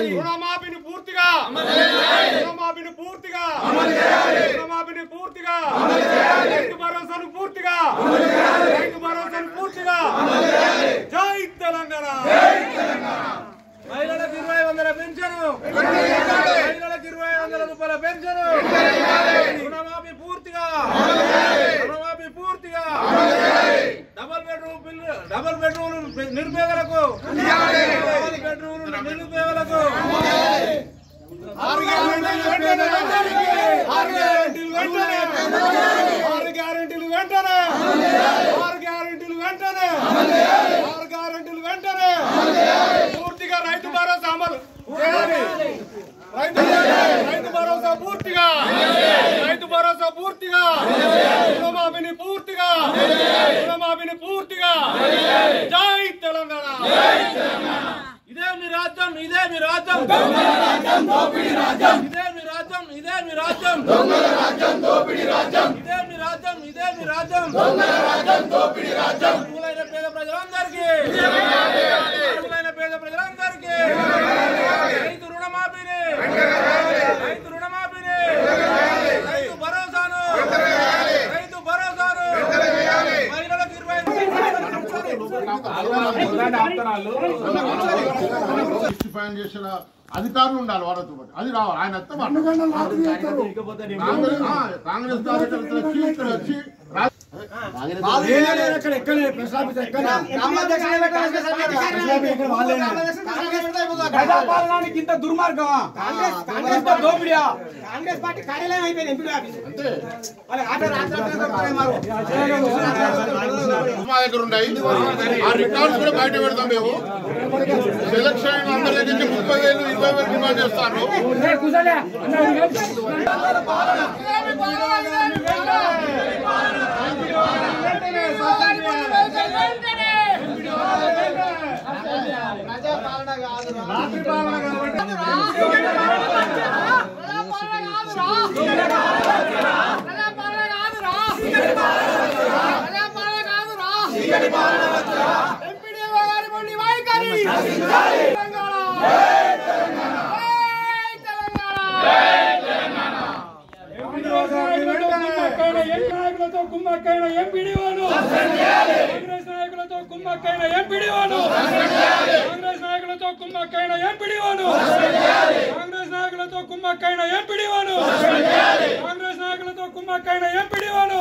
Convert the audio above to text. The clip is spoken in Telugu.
రుణమాఫీని పూర్తిగా రుణమాఫీని పూర్తిగా రుణమాఫీని పూర్తిగా రైతు భరోసాను పూర్తిగా రైతు భరోసాను పూర్తిగా జై తెలంగాణ మహిళలకు 2500 పెన్షన్ మహిళలకు 2500 రూపాయల పెన్షన్ రుణమాఫీ పూర్తిగా రుణమాఫీ పూర్తిగా డబుల్ బెడ్రూమ్ నిరుపేదలకు డబుల్ బెడ్రూమ్ నిరుపేదలకు 6 గ్యారెంటీలు వెంటనే 6 గ్యారెంటీలు వెంటనే పూర్తిగా రైతు భరోసా అమలు రైతు భరోసా పూర్తిగా రైతు భరోసా పూర్తిగా రుణమాఫీని పూర్తిగా రుణమాఫీని పూర్తిగా జై తెలంగాణ ఇదే మీ రాజ్యం ఇదే మీ రాజ్యం ఇదే మీ రాజ్యం ఇదే మీ రాజ్యం ఇదే మీ రాజ్యం ఇదే మీ రాజ్యం అర్హులైన పేద ప్రజలందరికీ అర్హులైన పేద ప్రజలందరికీ రైతు రుణమాఫీని రైతు భరోసాను మహిళలకు 25 చేసిన అధికారులు ఉండాలి వాళ్ళతో పాటు అది రావాలి ఆయన కాంగ్రెస్ కార్యకర్తలు వచ్చి ఇంత దుర్మార్గం దోపిడియా కాంగ్రెస్ పార్టీ కార్యాలయం అయిపోయింది ఎంపీ మా దగ్గర ఉన్నాయి ఆ రికార్డ్స్ కూడా బయట పెడతాం మేము ఎలక్షన్ అందరి దగ్గర 30,000 20,000 డిమాండ్ చేస్తాను కుమ్మక్కైన ఎంపీడీఓను కాంగ్రెస్ నాయకులతో కుమ్మక్కైన ఎంపీడీఓను కాంగ్రెస్ నాయకులతో కుమ్మక్కైన ఎంపీడీఓను కాంగ్రెస్ నాయకులతో కుమ్మక్కైన ఎంపీడీఓను కాంగ్రెస్ నాయకులతో కుమ్మక్కైన ఎంపీడీఓను